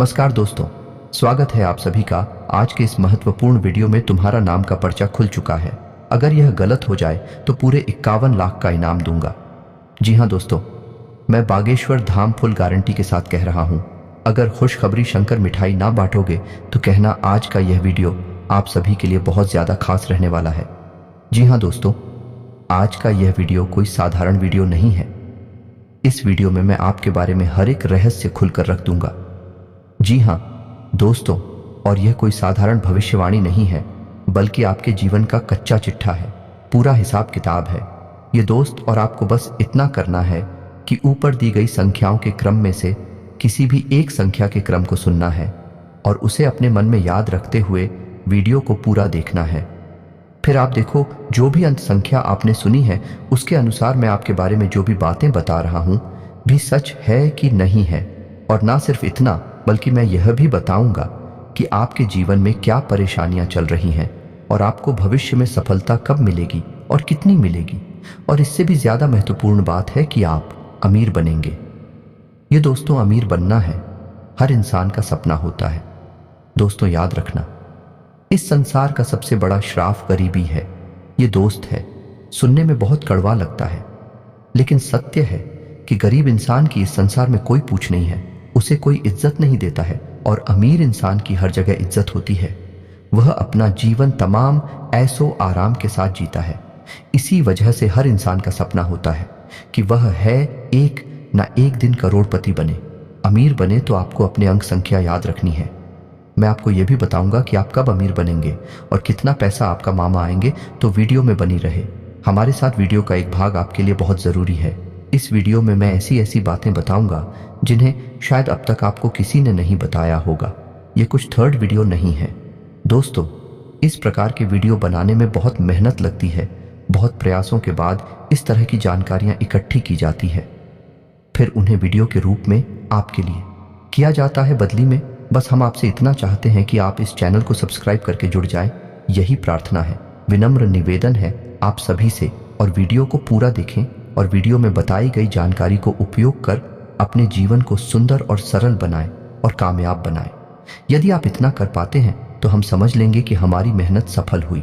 नमस्कार दोस्तों, स्वागत है आप सभी का। आज के इस महत्वपूर्ण वीडियो में तुम्हारा नाम का पर्चा खुल चुका है। अगर यह गलत हो जाए तो पूरे 51 लाख का इनाम दूंगा। जी हाँ दोस्तों, मैं बागेश्वर धाम फुल गारंटी के साथ कह रहा हूँ। अगर खुशखबरी शंकर मिठाई ना बांटोगे तो कहना आज का यह वीडियो आप सभी के लिए बहुत ज़्यादा खास रहने वाला है। जी हाँ दोस्तों, आज का यह वीडियो कोई साधारण वीडियो नहीं है। इस वीडियो में मैं आपके बारे में हर एक रहस्य खुलकर रख दूंगा। जी हाँ दोस्तों, और यह कोई साधारण भविष्यवाणी नहीं है, बल्कि आपके जीवन का कच्चा चिट्ठा है, पूरा हिसाब किताब है ये दोस्त। और आपको बस इतना करना है कि ऊपर दी गई संख्याओं के क्रम में से किसी भी एक संख्या के क्रम को सुनना है और उसे अपने मन में याद रखते हुए वीडियो को पूरा देखना है। फिर आप देखो, जो भी अंत संख्या आपने सुनी है उसके अनुसार मैं आपके बारे में जो भी बातें बता रहा हूँ भी सच है कि नहीं है। और ना सिर्फ इतना, बल्कि मैं यह भी बताऊंगा कि आपके जीवन में क्या परेशानियां चल रही हैं और आपको भविष्य में सफलता कब मिलेगी और कितनी मिलेगी। और इससे भी ज्यादा महत्वपूर्ण बात है कि आप अमीर बनेंगे। ये दोस्तों, अमीर बनना है हर इंसान का सपना होता है। दोस्तों याद रखना, इस संसार का सबसे बड़ा श्राप गरीबी है। ये दोस्त है, सुनने में बहुत कड़वा लगता है, लेकिन सत्य है कि गरीब इंसान की इस संसार में कोई पूछ नहीं है, उसे कोई इज्जत नहीं देता है। और अमीर इंसान की हर जगह इज्जत होती है। वह अपना जीवन तमाम ऐशो आराम के साथ जीता है। इसी वजह से हर इंसान का सपना होता है कि वह है एक ना एक दिन करोड़पति बने। अमीर बने तो आपको अपने अंक संख्या याद रखनी है। मैं आपको यह भी बताऊंगा कि आप कब अमीर बनेंगे और कितना पैसा आपका मामा आएंगे। तो वीडियो में बनी रहे हमारे साथ। वीडियो का एक भाग आपके लिए बहुत ज़रूरी है। इस वीडियो में मैं ऐसी ऐसी बातें बताऊंगा जिन्हें शायद अब तक आपको किसी ने नहीं बताया होगा। ये कुछ थर्ड वीडियो नहीं है दोस्तों। इस प्रकार के वीडियो बनाने में बहुत मेहनत लगती है। बहुत प्रयासों के बाद इस तरह की जानकारियां इकट्ठी की जाती है, फिर उन्हें वीडियो के रूप में आपके लिए किया जाता है। बदली में बस हम आपसे इतना चाहते हैं कि आप इस चैनल को सब्सक्राइब करके जुड़ जाएं। यही प्रार्थना है, विनम्र निवेदन है आप सभी से। और वीडियो को पूरा देखें और वीडियो में बताई गई जानकारी को उपयोग कर अपने जीवन को सुंदर और सरल बनाएं और कामयाब बनाएं। यदि आप इतना कर पाते हैं तो हम समझ लेंगे कि हमारी मेहनत सफल हुई,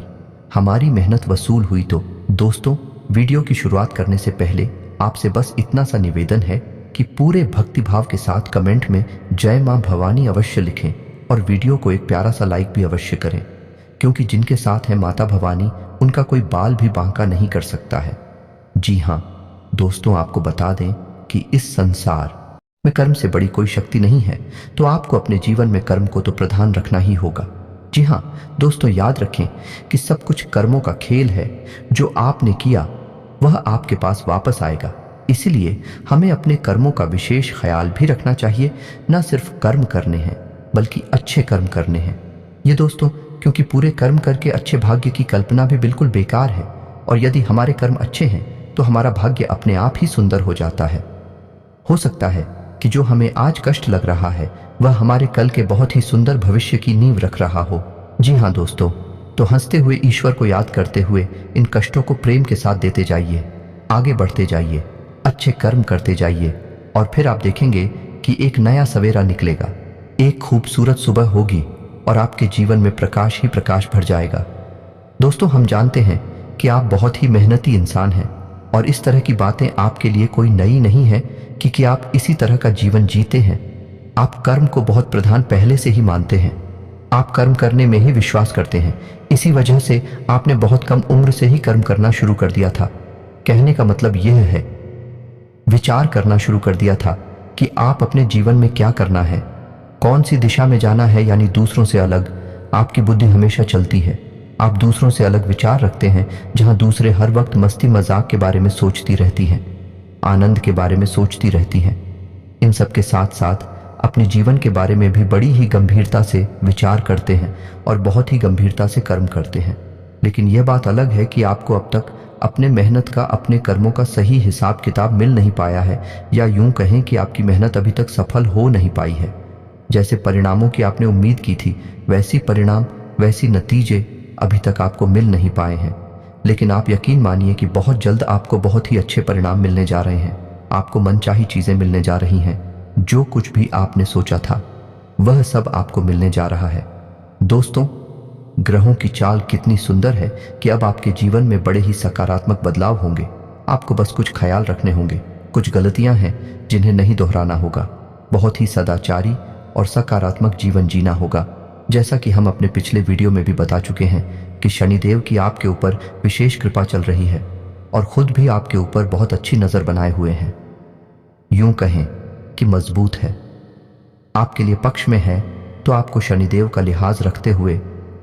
हमारी मेहनत वसूल हुई। तो दोस्तों, वीडियो की शुरुआत करने से पहले आपसे बस इतना सा निवेदन है कि पूरे भक्तिभाव के साथ कमेंट में जय मां भवानी अवश्य लिखें और वीडियो को एक प्यारा सा लाइक भी अवश्य करें, क्योंकि जिनके साथ है माता भवानी उनका कोई बाल भी बांका नहीं कर सकता है। जी हाँ दोस्तों, आपको बता दें कि इस संसार में कर्म से बड़ी कोई शक्ति नहीं है, तो आपको अपने जीवन में कर्म को तो प्रधान रखना ही होगा। जी हाँ दोस्तों, याद रखें कि सब कुछ कर्मों का खेल है। जो आपने किया वह आपके पास वापस आएगा। इसलिए हमें अपने कर्मों का विशेष ख्याल भी रखना चाहिए। न सिर्फ कर्म करने हैं बल्कि अच्छे कर्म करने हैं। ये दोस्तों, क्योंकि पूरे कर्म करके अच्छे भाग्य की कल्पना भी बिल्कुल बेकार है। और यदि हमारे कर्म अच्छे हैं तो हमारा भाग्य अपने आप ही सुंदर हो जाता है। हो सकता है कि जो हमें आज कष्ट लग रहा है वह हमारे कल के बहुत ही सुंदर भविष्य की नींव रख रहा हो। जी हाँ दोस्तों, तो हंसते हुए ईश्वर को याद करते हुए इन कष्टों को प्रेम के साथ देते जाइए, आगे बढ़ते जाइए, अच्छे कर्म करते जाइए। और फिर आप देखेंगे कि एक नया सवेरा निकलेगा, एक खूबसूरत सुबह होगी और आपके जीवन में प्रकाश ही प्रकाश भर जाएगा। दोस्तों, हम जानते हैं कि आप बहुत ही मेहनती इंसान हैं और इस तरह की बातें आपके लिए कोई नई नहीं है, क्योंकि आप इसी तरह का जीवन जीते हैं। आप कर्म को बहुत प्रधान पहले से ही मानते हैं। आप कर्म करने में ही विश्वास करते हैं। इसी वजह से आपने बहुत कम उम्र से ही कर्म करना शुरू कर दिया था। कहने का मतलब यह है, विचार करना शुरू कर दिया था कि आप अपने जीवन में क्या करना है, कौन सी दिशा में जाना है। यानी दूसरों से अलग आपकी बुद्धि हमेशा चलती है। आप दूसरों से अलग विचार रखते हैं, जहां दूसरे हर वक्त मस्ती मजाक के बारे में सोचती रहती हैं, आनंद के बारे में सोचती रहती हैं। इन सब के साथ साथ अपने जीवन के बारे में भी बड़ी ही गंभीरता से विचार करते हैं और बहुत ही गंभीरता से कर्म करते हैं। लेकिन यह बात अलग है कि आपको अब तक अपने मेहनत का, अपने कर्मों का सही हिसाब किताब मिल नहीं पाया है, या यूं कहें कि आपकी मेहनत अभी तक सफल हो नहीं पाई है। जैसे परिणामों की आपने उम्मीद की थी, वैसी परिणाम, वैसी नतीजे अभी तक आपको मिल नहीं पाए हैं। लेकिन आप यकीन मानिए कि बहुत जल्द आपको बहुत ही अच्छे परिणाम मिलने जा रहे हैं। आपको मनचाही चीजें मिलने जा रही हैं। जो कुछ भी आपने सोचा था वह सब आपको मिलने जा रहा है। दोस्तों, ग्रहों की चाल कितनी सुंदर है कि अब आपके जीवन में बड़े ही सकारात्मक बदलाव होंगे। आपको बस कुछ ख्याल रखने होंगे, कुछ गलतियां हैं जिन्हें नहीं दोहराना होगा। बहुत ही सदाचारी और सकारात्मक जीवन जीना होगा। जैसा कि हम अपने पिछले वीडियो में भी बता चुके हैं कि शनिदेव की आपके ऊपर विशेष कृपा चल रही है और खुद भी आपके ऊपर बहुत अच्छी नजर बनाए हुए हैं। यूं कहें कि मजबूत है, आपके लिए पक्ष में है। तो आपको शनिदेव का लिहाज रखते हुए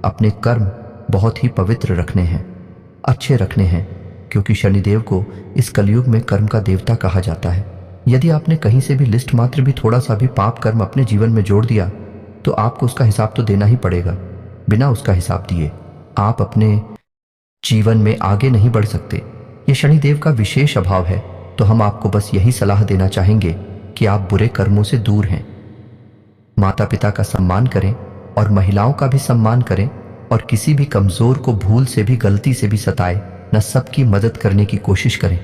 अपने कर्म बहुत ही पवित्र रखने हैं, अच्छे रखने हैं, क्योंकि शनिदेव को इस कलयुग में कर्म का देवता कहा जाता है। यदि आपने कहीं से भी लिस्ट मात्र भी थोड़ा सा भी पाप कर्म अपने जीवन में जोड़ दिया तो आपको उसका हिसाब तो देना ही पड़ेगा। बिना उसका हिसाब दिए आप अपने जीवन में आगे नहीं बढ़ सकते। ये शनिदेव का विशेष अभाव है। तो हम आपको बस यही सलाह देना चाहेंगे कि आप बुरे कर्मों से दूर हैं। माता पिता का सम्मान करें और महिलाओं का भी सम्मान करें और किसी भी कमजोर को भूल से भी गलती से भी सताए न, सबकी मदद करने की कोशिश करें।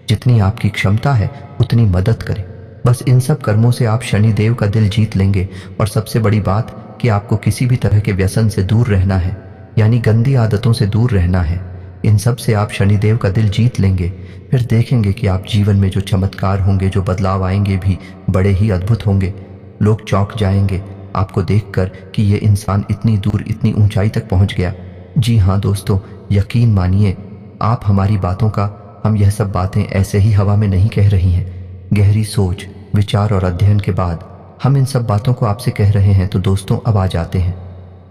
जितनी आपकी क्षमता है उतनी मदद करें। बस इन सब कर्मों से आप शनिदेव का दिल जीत लेंगे। और सबसे बड़ी बात कि आपको किसी भी तरह के व्यसन से दूर रहना है, यानी गंदी आदतों से दूर रहना है। इन सब से आप शनिदेव का दिल जीत लेंगे। फिर देखेंगे कि आप जीवन में जो चमत्कार होंगे, जो बदलाव आएंगे भी बड़े ही अद्भुत होंगे। लोग चौंक जाएंगे आपको देखकर कि ये इंसान इतनी दूर, इतनी ऊंचाई तक पहुंच गया। जी हाँ दोस्तों, यकीन मानिए आप हमारी बातों का, हम यह सब बातें ऐसे ही हवा में नहीं कह रही हैं। गहरी सोच, विचार और अध्ययन के बाद हम इन सब बातों को आपसे कह रहे हैं। तो दोस्तों, अब आ जाते हैं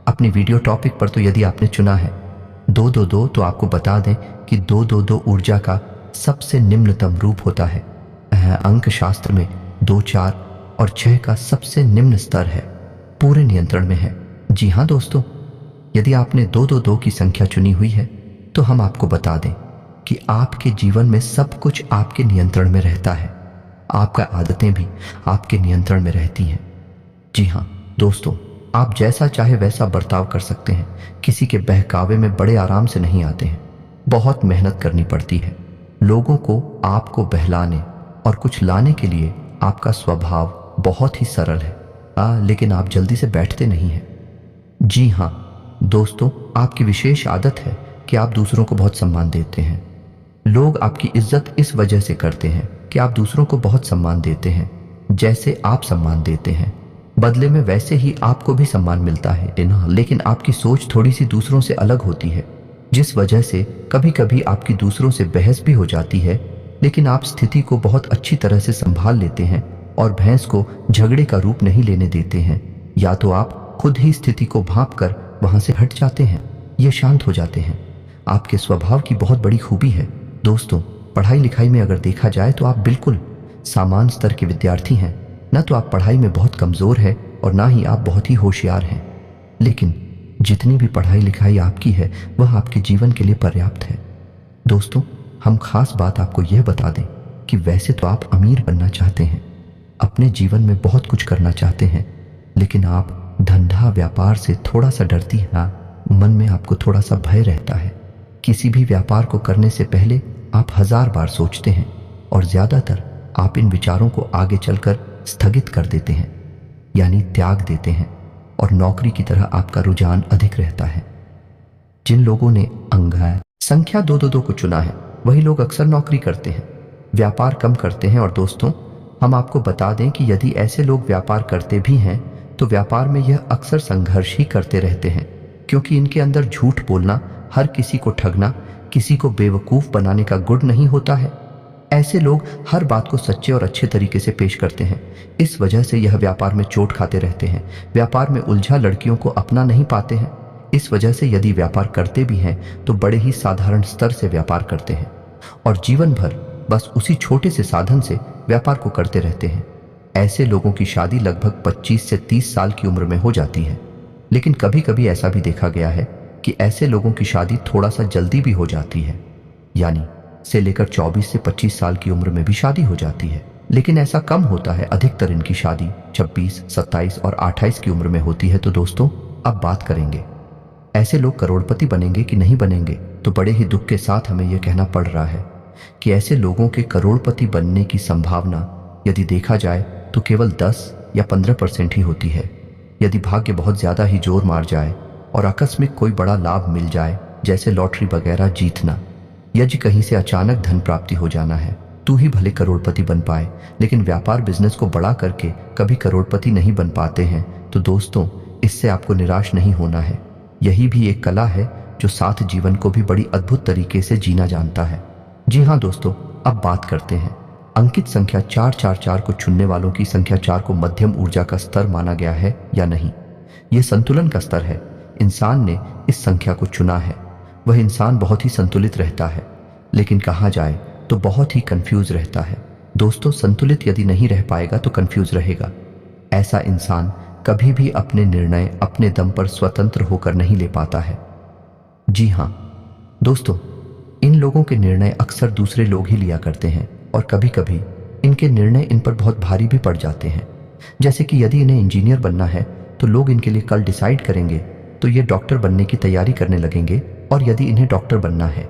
अपनी वीडियो टॉपिक पर। तो यदि आपने चुना है 222, तो आपको बता दें कि 222 ऊर्जा का सबसे निम्नतम रूप होता है। अंक शास्त्र में 2, 4 और 6 का सबसे निम्न स्तर है, पूरे नियंत्रण में है। जी हाँ दोस्तों, यदि आपने 222 की संख्या चुनी हुई है तो हम आपको बता दें कि आपके जीवन में सब कुछ आपके नियंत्रण में रहता है। आपका आदतें भी आपके नियंत्रण में रहती हैं। जी हाँ दोस्तों, आप जैसा चाहे वैसा बर्ताव कर सकते हैं। किसी के बहकावे में बड़े आराम से नहीं आते हैं। बहुत मेहनत करनी पड़ती है। लोगों को आपको बहलाने और कुछ लाने के लिए आपका स्वभाव बहुत ही सरल है, लेकिन आप जल्दी से बैठते नहीं हैं। जी हाँ दोस्तों, आपकी विशेष आदत है कि आप दूसरों को बहुत सम्मान देते हैं। लोग आपकी इज्जत इस वजह से करते हैं कि आप दूसरों को बहुत सम्मान देते हैं। जैसे आप सम्मान देते हैं, बदले में वैसे ही आपको भी सम्मान मिलता है। लेकिन आपकी सोच थोड़ी सी दूसरों से अलग होती है, जिस वजह से कभी कभी आपकी दूसरों से बहस भी हो जाती है। लेकिन आप स्थिति को बहुत अच्छी तरह से संभाल लेते हैं और भैंस को झगड़े का रूप नहीं लेने देते हैं। या तो आप खुद ही स्थिति को भांप कर वहां से हट जाते हैं, ये शांत हो जाते हैं। आपके स्वभाव की बहुत बड़ी खूबी है। दोस्तों, पढ़ाई लिखाई में अगर देखा जाए तो आप बिल्कुल सामान्य स्तर के विद्यार्थी हैं। न तो आप पढ़ाई में बहुत कमजोर हैं और ना ही आप बहुत ही होशियार हैं। लेकिन जितनी भी पढ़ाई लिखाई आपकी है वह आपके जीवन के लिए पर्याप्त है। दोस्तों, हम खास बात आपको यह बता दें कि वैसे तो आप अमीर बनना चाहते हैं, अपने जीवन में बहुत कुछ करना चाहते हैं, लेकिन आप धंधा व्यापार से थोड़ा सा डरती हैं। मन में आपको थोड़ा सा भय रहता है। किसी भी व्यापार को करने से पहले आप 1000 बार सोचते हैं और ज्यादातर आप इन विचारों को आगे चलकर स्थगित कर देते हैं, यानी त्याग देते हैं। और नौकरी की तरह आपका रुझान अधिक रहता है। जिन लोगों ने अंक संख्या 222 को चुना है वही लोग अक्सर नौकरी करते हैं, व्यापार कम करते हैं। और दोस्तों, हम आपको बता दें कि यदि ऐसे लोग व्यापार करते भी हैं तो व्यापार में यह अक्सर संघर्ष ही करते रहते हैं, क्योंकि इनके अंदर झूठ बोलना, हर किसी को ठगना, किसी को बेवकूफ बनाने का गुण नहीं होता है। ऐसे लोग हर बात को सच्चे और अच्छे तरीके से पेश करते हैं। इस वजह से यह व्यापार में चोट खाते रहते हैं। व्यापार में उलझा लड़कियों को अपना नहीं पाते हैं। इस वजह से यदि व्यापार करते भी हैं तो बड़े ही साधारण स्तर से व्यापार करते हैं और जीवन भर बस उसी छोटे से साधन से व्यापार को करते रहते हैं। ऐसे लोगों की शादी लगभग 25 से 30 साल की उम्र में हो जाती है। लेकिन कभी कभी ऐसा भी देखा गया है कि ऐसे लोगों की शादी थोड़ा सा जल्दी भी हो जाती है, यानी से लेकर 24 से 25 साल की उम्र में भी शादी हो जाती है। लेकिन ऐसा कम होता है, अधिकतर इनकी शादी 26, 27 और 28 की उम्र में होती है। तो दोस्तों, अब बात करेंगे ऐसे लोग करोड़पति बनेंगे कि नहीं बनेंगे। तो बड़े ही दुख के साथ हमें यह कहना पड़ रहा है कि ऐसे लोगों के करोड़पति बनने की संभावना यदि देखा जाए तो केवल 10 या 15% ही होती है। यदि भाग्य बहुत ज्यादा ही जोर मार जाए और आकस्मिक कोई बड़ा लाभ मिल जाए, जैसे लॉटरी वगैरह जीतना, यदि कहीं से अचानक धन प्राप्ति हो जाना है, तू ही भले करोड़पति बन पाए, लेकिन व्यापार बिजनेस को बड़ा करके कभी करोड़पति नहीं बन पाते हैं, तो दोस्तों इससे आपको निराश नहीं होना है। यही भी एक कला है जो साथ जीवन को भी बड़ी अद्भुत तरीके से जीना जानता है। जी हाँ दोस्तों, अब बात करते हैं अंकित संख्या 444 को चुनने वालों की। संख्या 4 को मध्यम ऊर्जा का स्तर माना गया है या नहीं? यह संतुलन का स्तर है। इंसान ने इस संख्या को चुना है। वह इंसान बहुत ही संतुलित रहता है, लेकिन कहा जाए तो बहुत ही कंफ्यूज रहता है। दोस्तों, संतुलित यदि नहीं रह पाएगा तो कंफ्यूज रहेगा। ऐसा इंसान कभी भी अपने निर्णय अपने दम पर स्वतंत्र होकर नहीं ले पाता है। जी हाँ दोस्तों, इन लोगों के निर्णय अक्सर दूसरे लोग ही लिया करते हैं और कभी कभी इनके निर्णय इन पर बहुत भारी भी पड़ जाते हैं। जैसे कि यदि इन्हें इंजीनियर बनना है तो लोग इनके लिए कल डिसाइड करेंगे तो ये डॉक्टर बनने की तैयारी करने लगेंगे, और यदि इन्हें डॉक्टर बनना है,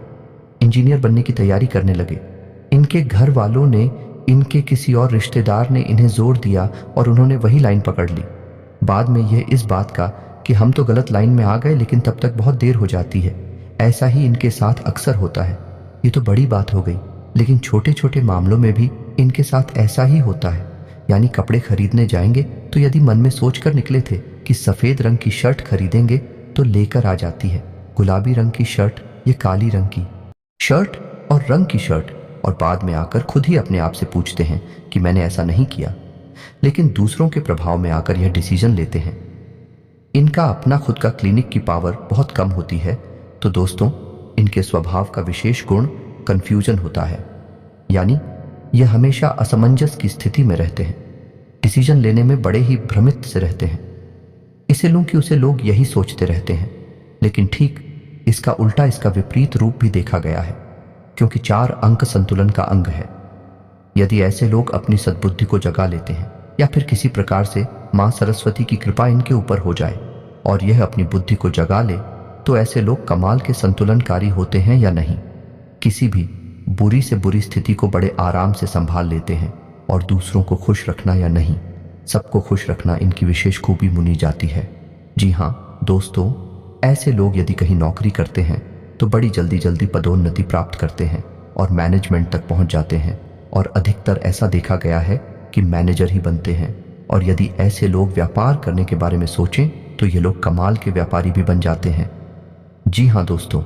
इंजीनियर बनने की तैयारी करने लगे। इनके घर वालों ने, इनके किसी और रिश्तेदार ने इन्हें जोर दिया और उन्होंने वही लाइन पकड़ ली। बाद में यह इस बात का कि हम तो गलत लाइन में आ गए, लेकिन तब तक बहुत देर हो जाती है। ऐसा ही इनके साथ अक्सर होता है। ये तो बड़ी बात हो गई, लेकिन छोटे छोटे मामलों में भी इनके साथ ऐसा ही होता है। यानी कपड़े खरीदने जाएंगे तो यदि मन में सोचकर निकले थे कि सफेद रंग की शर्ट खरीदेंगे तो लेकर आ जाती है गुलाबी रंग की शर्ट या काली रंग की शर्ट और रंग की शर्ट, और बाद में आकर खुद ही अपने आप से पूछते हैं कि मैंने ऐसा नहीं किया, लेकिन दूसरों के प्रभाव में आकर यह डिसीजन लेते हैं। इनका अपना खुद का क्लिनिक की पावर बहुत कम होती है। तो दोस्तों, इनके स्वभाव का विशेष गुण कंफ्यूजन होता है। यानी यह हमेशा असमंजस की स्थिति में रहते हैं, डिसीजन लेने में बड़े ही भ्रमित से रहते हैं। इसे लूं कि उसे लोग यही सोचते रहते हैं, लेकिन ठीक इसका उल्टा, इसका विपरीत रूप भी देखा गया है, क्योंकि 4 अंक संतुलन का अंग है। यदि ऐसे लोग अपनी सद्बुद्धि को जगा लेते हैं या फिर किसी प्रकार से मां सरस्वती की कृपा इनके ऊपर हो जाए और यह अपनी बुद्धि को जगा ले, तो ऐसे लोग कमाल के संतुलनकारी होते हैं या नहीं? किसी भी बुरी से बुरी स्थिति को बड़े आराम से संभाल लेते हैं, और दूसरों को खुश रखना या नहीं, सबको खुश रखना इनकी विशेष खूबी मुनी जाती है। जी हाँ दोस्तों, ऐसे लोग यदि कहीं नौकरी करते हैं तो बड़ी जल्दी जल्दी पदोन्नति प्राप्त करते हैं और मैनेजमेंट तक पहुंच जाते हैं, और अधिकतर ऐसा देखा गया है कि मैनेजर ही बनते हैं। और यदि ऐसे लोग व्यापार करने के बारे में सोचें तो ये लोग कमाल के व्यापारी भी बन जाते हैं। जी हाँ दोस्तों,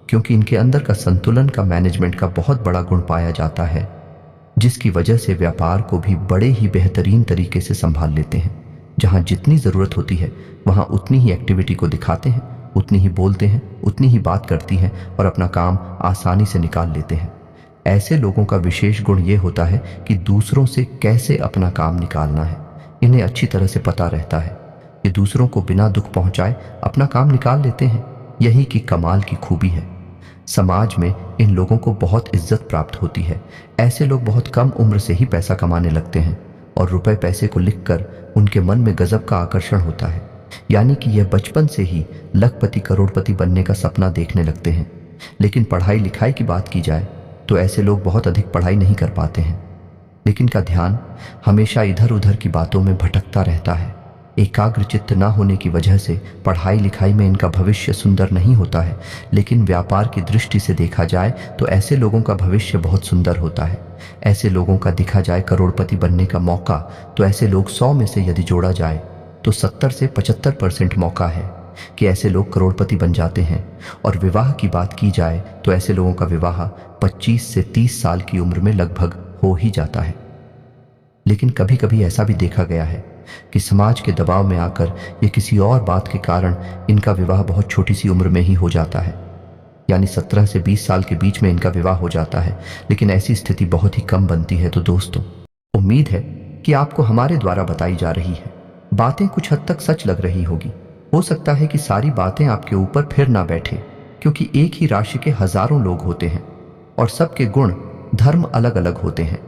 क्योंकि इनके अंदर का संतुलन का मैनेजमेंट का बहुत बड़ा गुण पाया जाता है, जिसकी वजह से व्यापार को भी बड़े ही बेहतरीन तरीके से संभाल लेते हैं। जहां जितनी ज़रूरत होती है वहां उतनी ही एक्टिविटी को दिखाते हैं, उतनी ही बोलते हैं, उतनी ही बात करती हैं और अपना काम आसानी से निकाल लेते हैं। ऐसे लोगों का विशेष गुण ये होता है कि दूसरों से कैसे अपना काम निकालना है इन्हें अच्छी तरह से पता रहता है। ये दूसरों को बिना दुख पहुंचाए अपना काम निकाल लेते हैं। यही की कमाल की खूबी है। समाज में इन लोगों को बहुत इज्जत प्राप्त होती है। ऐसे लोग बहुत कम उम्र से ही पैसा कमाने लगते हैं और रुपए पैसे को लिखकर उनके मन में गजब का आकर्षण होता है। यानी कि यह बचपन से ही लखपति करोड़पति बनने का सपना देखने लगते हैं। लेकिन पढ़ाई लिखाई की बात की जाए तो ऐसे लोग बहुत अधिक पढ़ाई नहीं कर पाते हैं, लेकिन का ध्यान हमेशा इधर उधर की बातों में भटकता रहता है। एकाग्रचित्त न होने की वजह से पढ़ाई लिखाई में इनका भविष्य सुंदर नहीं होता है, लेकिन व्यापार की दृष्टि से देखा जाए तो ऐसे लोगों का भविष्य बहुत सुंदर होता है। ऐसे लोगों का दिखा जाए करोड़पति बनने का मौका, तो ऐसे लोग 100 में से यदि जोड़ा जाए तो 70 से 75% मौका है कि ऐसे लोग करोड़पति बन जाते हैं। और विवाह की बात की जाए तो ऐसे लोगों का विवाह 25 से 30 साल की उम्र में लगभग हो ही जाता है। लेकिन कभी कभी ऐसा भी देखा गया है कि समाज के दबाव में आकर या किसी और बात के कारण इनका विवाह बहुत छोटी सी उम्र में ही हो जाता है, यानी 17 से 20 साल के बीच में इनका विवाह हो जाता है। लेकिन ऐसी स्थिति बहुत ही कम बनती है। तो दोस्तों, उम्मीद है कि आपको हमारे द्वारा बताई जा रही है बातें कुछ हद तक सच लग रही होगी। हो सकता है कि सारी बातें आपके ऊपर फिर ना बैठे, क्योंकि एक ही राशि के हजारों लोग होते हैं और सबके गुण धर्म अलग अलग होते हैं,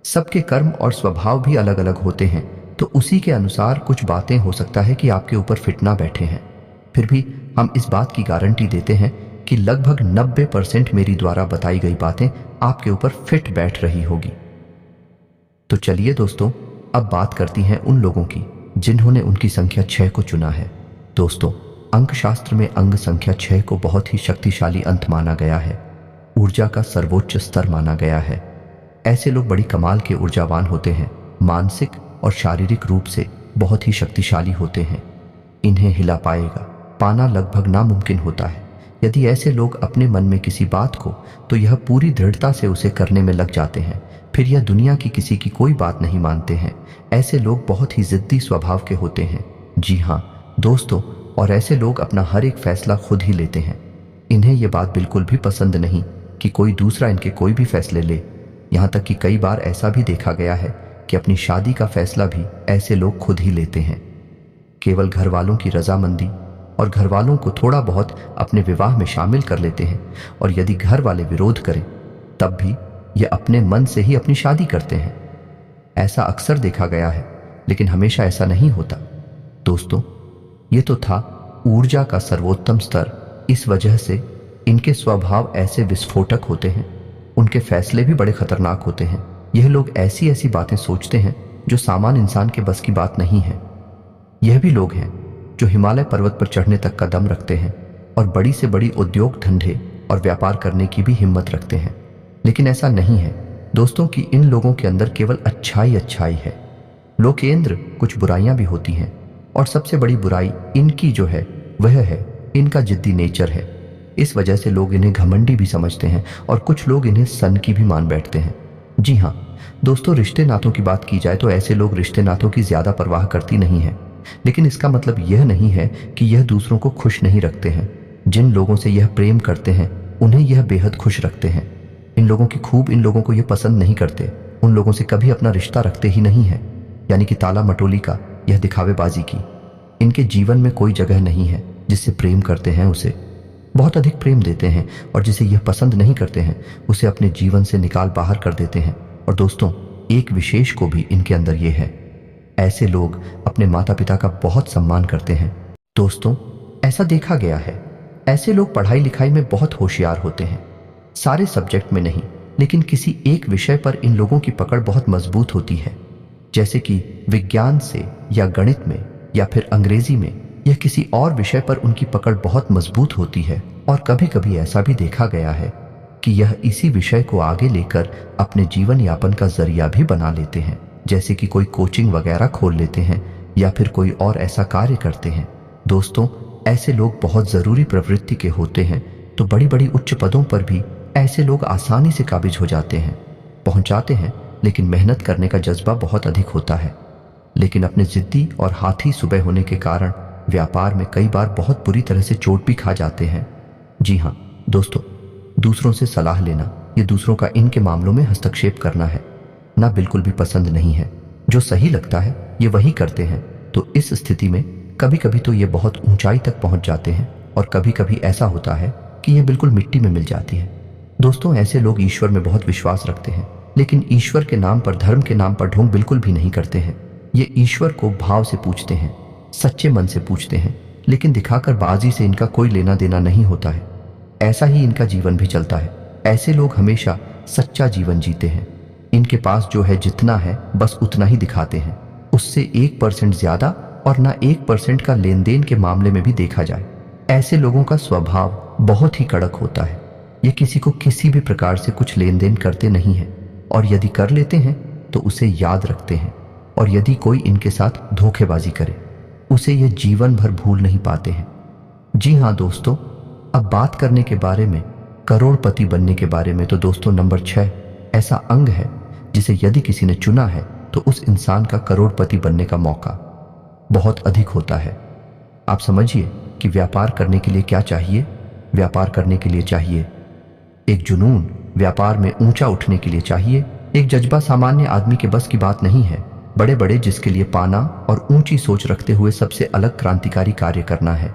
सबके कर्म और स्वभाव भी अलग अलग होते हैं। तो उसी के अनुसार कुछ बातें हो सकता है कि आपके ऊपर फिट ना बैठे हैं। फिर भी हम इस बात की गारंटी देते हैं कि लगभग 90% मेरी द्वारा बताई गई बातें आपके ऊपर फिट बैठ रही होगी। तो चलिए दोस्तों, अब बात करती हैं उन लोगों की जिन्होंने उनकी संख्या 6 को चुना है। दोस्तों, अंक शास्त्र में अंग संख्या 6 को बहुत ही शक्तिशाली अंक माना गया है, ऊर्जा का सर्वोच्च स्तर माना गया है। ऐसे लोग बड़ी कमाल के ऊर्जावान होते हैं, मानसिक और शारीरिक रूप से बहुत ही शक्तिशाली होते हैं। इन्हें हिला पाना लगभग नामुमकिन होता है। यदि ऐसे लोग अपने मन में किसी बात को तो यह पूरी दृढ़ता से उसे करने में लग जाते हैं, फिर यह दुनिया की किसी की कोई बात नहीं मानते हैं। ऐसे लोग बहुत ही जिद्दी स्वभाव के होते हैं। जी हाँ दोस्तों, और ऐसे लोग अपना हर एक फैसला खुद ही लेते हैं। इन्हें यह बात बिल्कुल भी पसंद नहीं कि कोई दूसरा इनके कोई भी फैसले ले। यहाँ तक कि कई बार ऐसा भी देखा गया है कि अपनी शादी का फैसला भी ऐसे लोग खुद ही लेते हैं, केवल घर वालों की रजामंदी और घर वालों को थोड़ा बहुत अपने विवाह में शामिल कर लेते हैं। और यदि घर वाले विरोध करें तब भी ये अपने मन से ही अपनी शादी करते हैं। ऐसा अक्सर देखा गया है, लेकिन हमेशा ऐसा नहीं होता। दोस्तों, ये तो था ऊर्जा का सर्वोत्तम स्तर। इस वजह से इनके स्वभाव ऐसे विस्फोटक होते हैं, उनके फैसले भी बड़े खतरनाक होते हैं। यह लोग ऐसी ऐसी बातें सोचते हैं जो सामान्य इंसान के बस की बात नहीं है। यह भी लोग हैं जो हिमालय पर्वत पर चढ़ने तक का दम रखते हैं और बड़ी से बड़ी उद्योग धंधे और व्यापार करने की भी हिम्मत रखते हैं। लेकिन ऐसा नहीं है दोस्तों कि इन लोगों के अंदर केवल अच्छाई है। लोकेंद्र कुछ बुराइयां भी होती हैं, और सबसे बड़ी बुराई इनकी जो है वह है इनका जिद्दी नेचर है। इस वजह से लोग इन्हें घमंडी भी समझते हैं और कुछ लोग इन्हें सन की भी मान बैठते हैं। जी हाँ दोस्तों, रिश्ते नातों की बात की जाए तो ऐसे लोग रिश्ते नातों की ज्यादा परवाह करती नहीं है, लेकिन इसका मतलब यह नहीं है कि यह दूसरों को खुश नहीं रखते हैं। जिन लोगों से यह प्रेम करते हैं उन्हें यह बेहद खुश रखते हैं। इन लोगों की खूब इन लोगों को यह पसंद नहीं करते, उन लोगों से कभी अपना रिश्ता रखते ही नहीं है, यानी कि ताला मटोली का, यह दिखावेबाजी की। इनके जीवन में कोई जगह नहीं है। जिससे प्रेम करते हैं उसे बहुत अधिक प्रेम देते हैं, और जिसे यह पसंद नहीं करते हैं उसे अपने जीवन से निकाल बाहर कर देते हैं। और दोस्तों, एक विशेष को भी इनके अंदर यह है, ऐसे लोग अपने माता पिता का बहुत सम्मान करते हैं। दोस्तों, ऐसा देखा गया है, ऐसे लोग पढ़ाई लिखाई में बहुत होशियार होते हैं, सारे सब्जेक्ट में नहीं, लेकिन किसी एक विषय पर इन लोगों की पकड़ बहुत मजबूत होती है। जैसे कि विज्ञान से या गणित में या फिर अंग्रेजी में या किसी और विषय पर उनकी पकड़ बहुत मजबूत होती है। और कभी कभी ऐसा भी देखा गया है कि यह इसी विषय को आगे लेकर अपने जीवन यापन का जरिया भी बना लेते हैं, जैसे कि कोई कोचिंग वगैरह खोल लेते हैं या फिर कोई और ऐसा कार्य करते हैं। दोस्तों, ऐसे लोग बहुत ज़रूरी प्रवृत्ति के होते हैं, तो बड़ी बड़ी उच्च पदों पर भी ऐसे लोग आसानी से काबिज हो जाते हैं, पहुंचाते हैं, लेकिन मेहनत करने का जज्बा बहुत अधिक होता है। लेकिन अपने जिद्दी और हाथी सुबह होने के कारण व्यापार में कई बार बहुत बुरी तरह से चोट भी खा जाते हैं। जी हाँ दोस्तों, दूसरों से सलाह लेना, ये दूसरों का इनके मामलों में हस्तक्षेप करना है ना, बिल्कुल भी पसंद नहीं है। जो सही लगता है ये वही करते हैं। तो इस स्थिति में कभी कभी तो ये बहुत ऊंचाई तक पहुंच जाते हैं, और कभी कभी ऐसा होता है कि ये बिल्कुल मिट्टी में मिल जाती है। दोस्तों, ऐसे लोग ईश्वर में बहुत विश्वास रखते हैं, लेकिन ईश्वर के नाम पर, धर्म के नाम पर ढोंग बिल्कुल भी नहीं करते हैं। ये ईश्वर को भाव से पूछते हैं, सच्चे मन से पूछते हैं, लेकिन दिखाकर बाजी से इनका कोई लेना देना नहीं होता है। ऐसा ही इनका जीवन भी चलता है। ऐसे लोग हमेशा सच्चा जीवन जीते हैं। इनके पास जो है जितना है बस उतना ही दिखाते हैं, उससे 1% ज्यादा और ना 1% का लेन देन के मामले में भी देखा जाए। ऐसे लोगों का स्वभाव बहुत ही कड़क होता है। ये किसी को किसी भी प्रकार से कुछ लेन देन करते नहीं हैं, और यदि कर लेते हैं तो उसे याद रखते हैं, और यदि कोई इनके साथ धोखेबाजी करे उसे ये जीवन भर भूल नहीं पाते हैं। जी हाँ दोस्तों, अब बात करने के बारे में, करोड़पति बनने के बारे में, तो दोस्तों नंबर 6 ऐसा अंग है जिसे यदि किसी ने चुना है तो उस इंसान का करोड़पति बनने का मौका बहुत अधिक होता है। आप समझिए कि व्यापार करने के लिए क्या चाहिए। व्यापार करने के लिए चाहिए एक जुनून, व्यापार में ऊंचा उठने के लिए चाहिए एक जज्बा। सामान्य आदमी के बस की बात नहीं है, बड़े बड़े जिसके लिए पाना और ऊंची सोच रखते हुए सबसे अलग क्रांतिकारी कार्य करना है।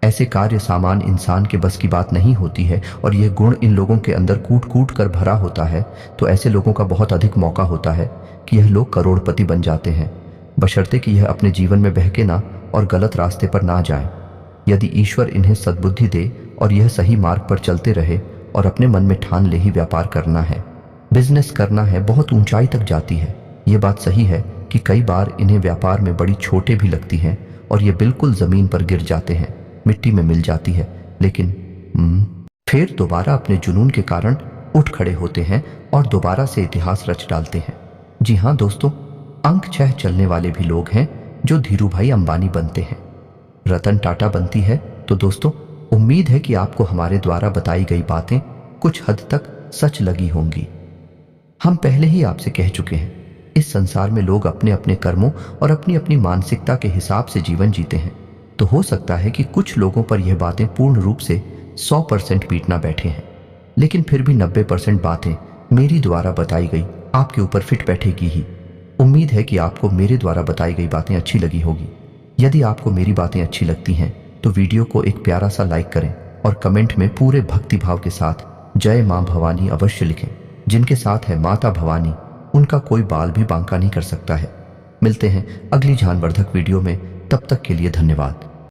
ऐसे कार्य सामान्य इंसान के बस की बात नहीं होती है, और यह गुण इन लोगों के अंदर कूट कूट कर भरा होता है। तो ऐसे लोगों का बहुत अधिक मौका होता है कि यह लोग करोड़पति बन जाते हैं, बशर्ते कि यह अपने जीवन में बहके ना और गलत रास्ते पर ना जाएं। यदि ईश्वर इन्हें सद्बुद्धि दे और यह सही मार्ग पर चलते रहे और अपने मन में ठान ले ही व्यापार करना है, बिजनेस करना है, बहुत ऊंचाई तक जाती है। ये बात सही है कि कई बार इन्हें व्यापार में बड़ी छोटे भी लगती हैं और ये बिल्कुल जमीन पर गिर जाते हैं, मिट्टी में मिल जाती है, लेकिन फिर दोबारा अपने जुनून के कारण उठ खड़े होते हैं और दोबारा से इतिहास रच डालते हैं। जी हाँ दोस्तों, अंक 6 चलने वाले भी लोग हैं जो धीरूभाई अंबानी बनते हैं, रतन टाटा बनती है। तो दोस्तों, उम्मीद है कि आपको हमारे द्वारा बताई गई बातें कुछ हद तक सच लगी होंगी। हम पहले ही आपसे कह चुके हैं, इस संसार में लोग अपने अपने कर्मों और अपनी अपनी मानसिकता के हिसाब से जीवन जीते हैं। तो हो सकता है कि कुछ लोगों पर यह बातें पूर्ण रूप से 100% पीट ना बैठे हैं, लेकिन फिर भी 90% बातें मेरी द्वारा बताई गई आपके ऊपर फिट बैठेगी ही। उम्मीद है कि आपको मेरे द्वारा बताई गई बातें अच्छी लगी होगी। यदि आपको मेरी बातें अच्छी लगती हैं तो वीडियो को एक प्यारा सा लाइक करें और कमेंट में पूरे भक्ति भाव के साथ जय मां भवानी अवश्य लिखें। जिनके साथ है माता भवानी, उनका कोई बाल भी बांका नहीं कर सकता है। मिलते हैं अगली ज्ञानवर्धक वीडियो में, तब तक के लिए धन्यवाद।